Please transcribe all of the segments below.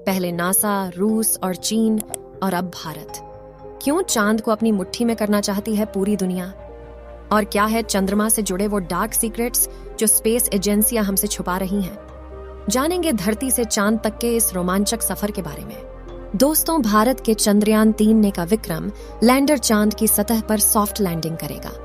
पहले नासा, रूस और चीन और अब भारत। क्यों चांद को अपनी मुट्ठी में करना चाहती है पूरी दुनिया? और क्या है चंद्रमा से जुड़े वो डार्क सीक्रेट्स जो स्पेस एजेंसियां हमसे छुपा रही हैं? जानेंगे धरती से चांद तक के इस रोमांचक सफर के बारे में। दोस्तों, भारत के चंद्रयान 3 ने का विक्रम लैंडर चांद की सतह पर सॉफ्ट लैंडिंग करेगा।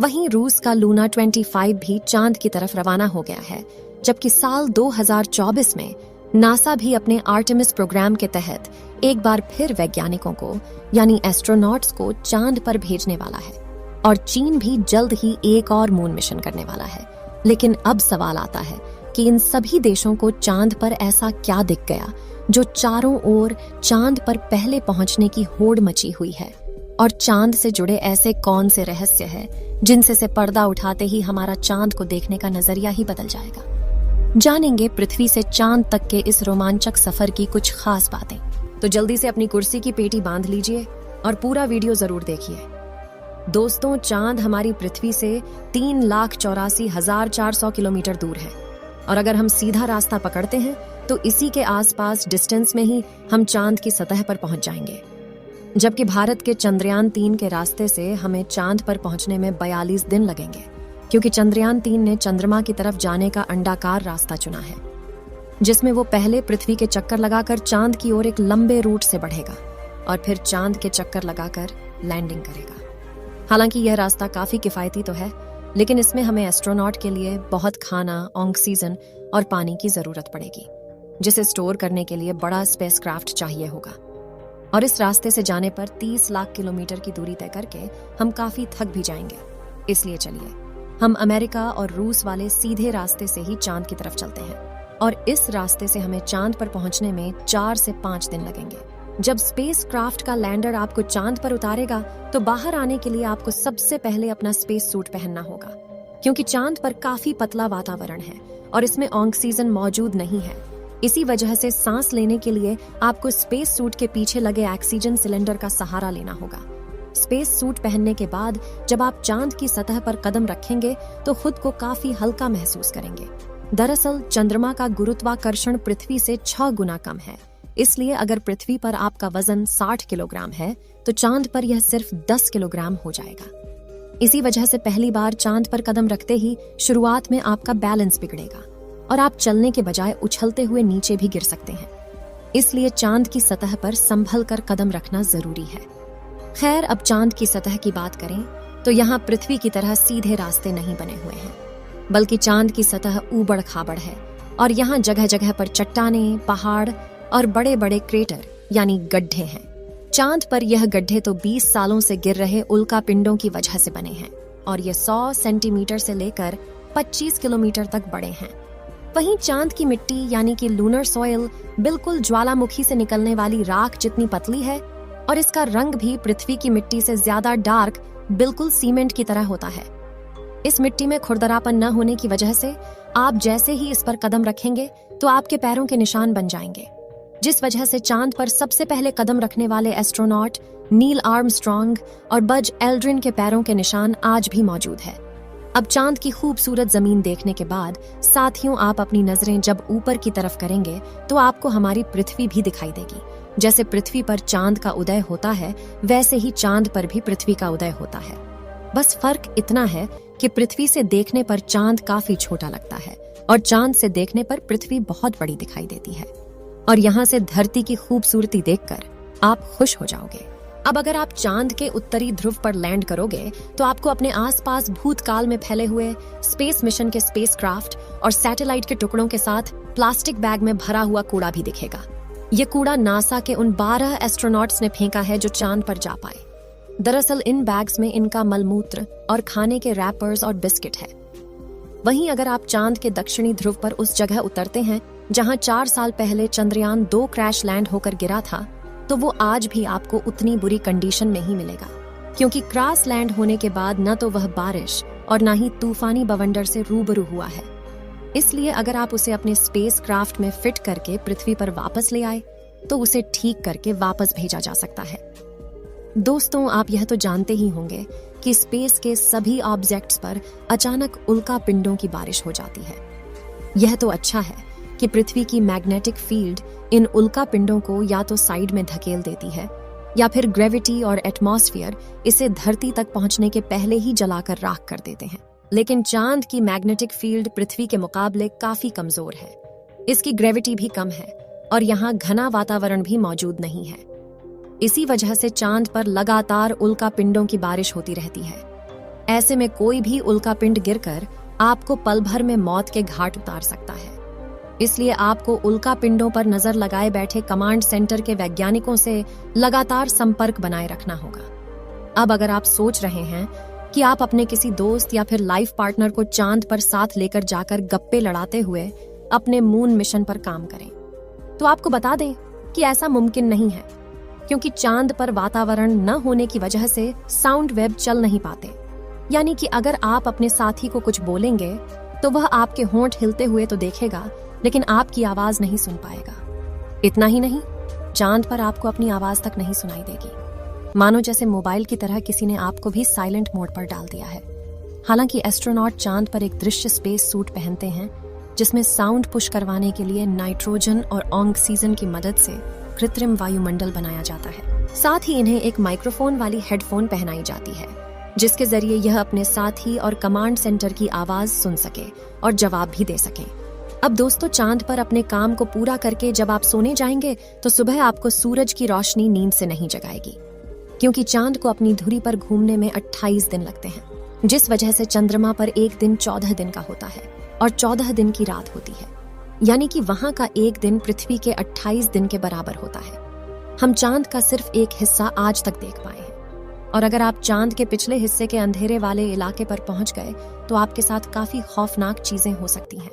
वहीं रूस का लूना 25 भी चांद की तरफ रवाना हो गया है, जबकि साल 2024 में नासा भी अपने आर्टेमिस प्रोग्राम के तहत एक बार फिर वैज्ञानिकों को यानी एस्ट्रोनॉट्स को चांद पर भेजने वाला है। और चीन भी जल्द ही एक और मून मिशन करने वाला है। लेकिन अब सवाल आता है कि इन सभी देशों को चांद पर ऐसा क्या दिख गया जो चारों ओर चांद पर पहले पहुंचने की होड़ मची हुई है? और चांद से जुड़े ऐसे कौन से रहस्य हैं जिनसे से पर्दा उठाते ही हमारा चांद को देखने का नजरिया ही बदल जाएगा? जानेंगे पृथ्वी से चांद तक के इस रोमांचक सफर की कुछ खास बातें। तो जल्दी से अपनी कुर्सी की पेटी बांध लीजिए और पूरा वीडियो जरूर देखिए। दोस्तों, चांद हमारी पृथ्वी से 3,84,400 किलोमीटर दूर है। और अगर हम सीधा रास्ता पकड़ते हैं तो इसी के आसपास डिस्टेंस में ही हम चांद की सतह पर पहुंच जाएंगे। जबकि भारत के चंद्रयान 3 के रास्ते से हमें चांद पर पहुंचने में 42 दिन लगेंगे, क्योंकि चंद्रयान 3 ने चंद्रमा की तरफ जाने का अंडाकार रास्ता चुना है, जिसमें वो पहले पृथ्वी के चक्कर लगाकर चांद की ओर एक लंबे रूट से बढ़ेगा और फिर चांद के चक्कर लगाकर लैंडिंग करेगा। हालांकि यह रास्ता काफी किफायती तो है, लेकिन इसमें हमें एस्ट्रोनॉट के लिए बहुत खाना, ऑक्सीजन और पानी की जरूरत पड़ेगी, जिसे स्टोर करने के लिए बड़ा स्पेसक्राफ्ट चाहिए होगा। और इस रास्ते से जाने पर 30 लाख किलोमीटर की दूरी तय करके हम काफी थक भी जाएंगे। इसलिए चलिए हम अमेरिका और रूस वाले सीधे रास्ते से ही चांद की तरफ चलते हैं। और इस रास्ते से हमें चांद पर पहुंचने में 4 से 5 दिन लगेंगे। जब स्पेसक्राफ्ट का लैंडर आपको चांद पर उतारेगा तो बाहर आने के लिए आपको सबसे पहले अपना स्पेस सूट पहनना होगा, क्योंकि चांद पर काफी पतला वातावरण है और इसमें ऑक्सीजन मौजूद नहीं है। इसी वजह से सांस लेने के लिए आपको स्पेस सूट के पीछे लगे ऑक्सीजन सिलेंडर का सहारा लेना होगा। स्पेस सूट पहनने के बाद जब आप चांद की सतह पर कदम रखेंगे तो खुद को काफी हल्का महसूस करेंगे। दरअसल चंद्रमा का गुरुत्वाकर्षण पृथ्वी से 6 गुना कम है, इसलिए अगर पृथ्वी पर आपका वजन 60 किलोग्राम है तो चांद पर यह सिर्फ 10 किलोग्राम हो जाएगा। इसी वजह से पहली बार चांद पर कदम रखते ही शुरुआत में आपका बैलेंस बिगड़ेगा और आप चलने के बजाय उछलते हुए नीचे भी गिर सकते हैं। इसलिए चांद की सतह पर संभल कर कदम रखना जरूरी है। खैर, अब चांद की सतह की बात करें तो यहाँ पृथ्वी की तरह सीधे रास्ते नहीं बने हुए हैं, बल्कि चांद की सतह ऊबड़ खाबड़ है और यहाँ जगह जगह पर चट्टानें, पहाड़ और बड़े बड़े क्रेटर यानी गड्ढे हैं। चांद पर यह गड्ढे तो 20 सालों से गिर रहे उल्का पिंडों की वजह से बने हैं और ये 100 सेंटीमीटर से लेकर 25 किलोमीटर तक बड़े हैं। वहीं चांद की मिट्टी यानी कि लूनर सॉइल बिल्कुल ज्वालामुखी से निकलने वाली राख जितनी पतली है और इसका रंग भी पृथ्वी की मिट्टी से ज्यादा डार्क, बिल्कुल सीमेंट की तरह होता है। इस मिट्टी में खुरदरापन न होने की वजह से आप जैसे ही इस पर कदम रखेंगे तो आपके पैरों के निशान बन जाएंगे, जिस वजह से चांद पर सबसे पहले कदम रखने वाले एस्ट्रोनॉट नील आर्मस्ट्रॉन्ग और बज एल्ड्रिन के पैरों के निशान आज भी मौजूद है। अब चांद की खूबसूरत जमीन देखने के बाद साथियों, आप अपनी नजरें जब ऊपर की तरफ करेंगे तो आपको हमारी पृथ्वी भी दिखाई देगी। जैसे पृथ्वी पर चांद का उदय होता है, वैसे ही चांद पर भी पृथ्वी का उदय होता है। बस फर्क इतना है कि पृथ्वी से देखने पर चांद काफी छोटा लगता है और चांद से देखने पर पृथ्वी बहुत बड़ी दिखाई देती है। और यहाँ से धरती की खूबसूरती देखकर आप खुश हो जाओगे। अब अगर आप चांद के उत्तरी ध्रुव पर लैंड करोगे तो आपको अपने आसपास भूतकाल में फैले हुए स्पेस मिशन के स्पेसक्राफ्ट और सैटेलाइट के टुकड़ों के साथ प्लास्टिक बैग में भरा हुआ कूड़ा भी दिखेगा। ये कूड़ा नासा के उन 12 एस्ट्रोनॉट्स ने फेंका है जो चांद पर जा पाए। दरअसल इन बैग्स में इनका मलमूत्र और खाने के रैपर्स और बिस्किट है। वहीं अगर आप चांद के दक्षिणी ध्रुव पर उस जगह उतरते हैं जहां 4 साल पहले चंद्रयान 2 क्रैश लैंड होकर गिरा था, तो वो आज भी आपको उतनी बुरी कंडीशन में ही मिलेगा, क्योंकि क्रैश लैंड होने के बाद न तो वह बारिश और न ही तूफानी बवंडर से रूबरू हुआ है। इसलिए अगर आप उसे अपने स्पेस क्राफ्ट में फिट करके पृथ्वी पर वापस ले आए तो उसे ठीक करके वापस भेजा जा सकता है। दोस्तों, आप यह तो जानते ही होंगे कि स्पेस के सभी ऑब्जेक्ट्स पर अचानक उल्का पिंडों की बारिश हो जाती है। यह तो अच्छा है कि पृथ्वी की मैग्नेटिक फील्ड इन उल्का पिंडों को या तो साइड में धकेल देती है या फिर ग्रेविटी और एटमॉस्फेयर इसे धरती तक पहुंचने के पहले ही जलाकर राख कर देते हैं। लेकिन चांद की मैग्नेटिक फील्ड पृथ्वी के मुकाबले काफी कमजोर है। इसकी ग्रेविटी भी कम है और यहाँ घना वातावरण भी मौजूद नहीं है। इसी वजह से चांद पर लगातार उल्का पिंडों की बारिश होती रहती है। ऐसे में कोई भी उल्का पिंड गिरकर आपको पल भर में मौत के घाट उतार सकता है। इसलिए आपको उल्का पिंडों पर नजर लगाए बैठे कमांड सेंटर के वैज्ञानिकों से लगातार संपर्क बनाए रखना होगा। अब अगर आप सोच रहे हैं कि आप अपने किसी दोस्त या फिर लाइफ पार्टनर को चांद पर साथ लेकर जाकर गप्पे लड़ाते हुए अपने मून मिशन पर काम करें, तो आपको बता दें कि ऐसा मुमकिन नहीं है, क्योंकि चांद पर वातावरण न होने की वजह से साउंड वेव चल नहीं पाते। यानी कि अगर आप अपने साथी को कुछ बोलेंगे तो वह आपके होंठ हिलते हुए तो देखेगा, लेकिन आपकी आवाज नहीं सुन पाएगा। इतना ही नहीं, चांद पर आपको अपनी आवाज तक नहीं सुनाई देगी, मानो जैसे मोबाइल की तरह किसी ने आपको भी साइलेंट मोड पर डाल दिया है। हालांकि एस्ट्रोनॉट चांद पर एक दृश्य स्पेस सूट पहनते हैं जिसमें साउंड पुश करवाने के लिए नाइट्रोजन और ऑक्सीजन की मदद से कृत्रिम वायुमंडल बनाया जाता है। साथ ही इन्हें एक माइक्रोफोन वाली हेडफोन पहनाई जाती है, जिसके जरिए यह अपने साथी और कमांड सेंटर की आवाज सुन सके और जवाब भी दे सके। अब दोस्तों, चांद पर अपने काम को पूरा करके जब आप सोने जाएंगे तो सुबह आपको सूरज की रोशनी नींद से नहीं जगाएगी, क्योंकि चांद को अपनी धुरी पर घूमने में 28 दिन लगते हैं, जिस वजह से चंद्रमा पर एक दिन 14 दिन का होता है और 14 दिन की रात होती है। यानी कि वहां का एक दिन पृथ्वी के 28 दिन के बराबर होता है। हम चांद का सिर्फ एक हिस्सा आज तक देख पाए हैं, और अगर आप चांद के पिछले हिस्से के अंधेरे वाले इलाके पर पहुंच गए तो आपके साथ काफी खौफनाक चीजें हो सकती हैं।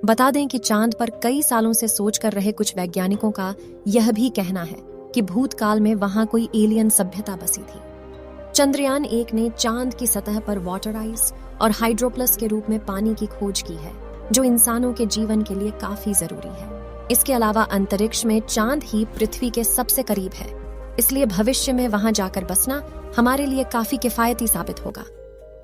बता दें कि चांद पर कई सालों से सोच कर रहे कुछ वैज्ञानिकों का यह भी कहना है कि भूतकाल में वहां कोई एलियन सभ्यता बसी थी। चंद्रयान 1 ने चांद की सतह पर वाटर आइस और हाइड्रोप्लस के रूप में पानी की खोज की है, जो इंसानों के जीवन के लिए काफी जरूरी है। इसके अलावा अंतरिक्ष में चांद ही पृथ्वी के सबसे करीब है, इसलिए भविष्य में वहां जाकर बसना हमारे लिए काफी किफायती साबित होगा।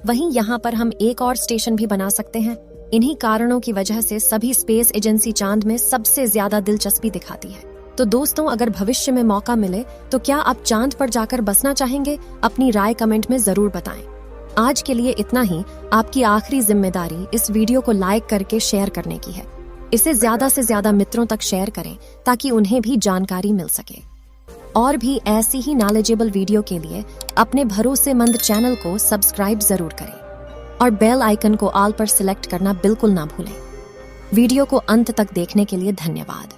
वहीं यहाँ पर हम एक और स्टेशन भी बना सकते हैं। इन्हीं कारणों की वजह से सभी स्पेस एजेंसी चांद में सबसे ज्यादा दिलचस्पी दिखाती है। तो दोस्तों, अगर भविष्य में मौका मिले तो क्या आप चांद पर जाकर बसना चाहेंगे? अपनी राय कमेंट में जरूर बताएं। आज के लिए इतना ही। आपकी आखिरी जिम्मेदारी इस वीडियो को लाइक करके शेयर करने की है। इसे ज्यादा से ज्यादा मित्रों तक शेयर करें ताकि उन्हें भी जानकारी मिल सके। और भी ऐसी ही नॉलेजेबल वीडियो के लिए अपने भरोसेमंद चैनल को सब्सक्राइब जरूर करें और बेल आइकन को ऑल पर सिलेक्ट करना बिल्कुल ना भूलें। वीडियो को अंत तक देखने के लिए धन्यवाद।